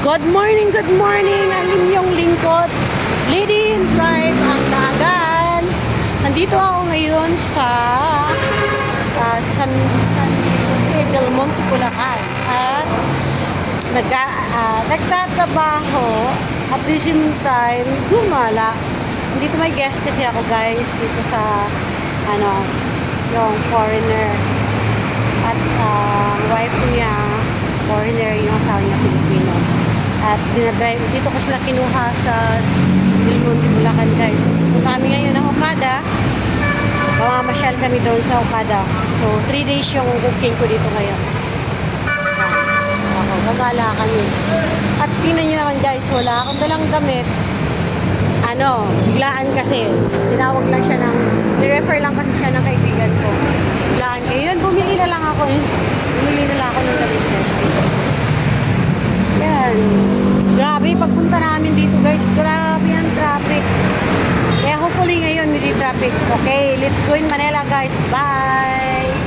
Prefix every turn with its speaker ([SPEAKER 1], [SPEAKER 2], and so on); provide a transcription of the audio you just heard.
[SPEAKER 1] Good morning! Ang inyong lingkod, Lady in Drive ang Daagan. Nandito ako ngayon sa San Jose del Monte, Bulacan. At nagtatrabaho at the same time gumala. Dito may guest kasi ako guys dito sa yung foreigner. At wife niya foreigner, yung asawa niya Pilipino. At dinadrive, dito ko sila kinuha sa Del Monte, Bulacan guys. Punta kami ngayon ng Okada. Mamamasyal kami doon sa Okada. So 3 days yung booking ko dito ngayon. Ako, gagala kami. At tingnan nyo naman guys, wala akong dalang damit. Biglaan kasi. Tinawag lang siya ni-refer lang kasi siya ng kaibigan ko. Biglaan kayo. Yun, bumili na lang ako. Bumili na lang ako ng damit guys. Yan. Grabe, pagpunta namin dito guys, grabe ang traffic. Kaya hopefully ngayon hindi traffic. Okay, let's go in Manila guys. Bye!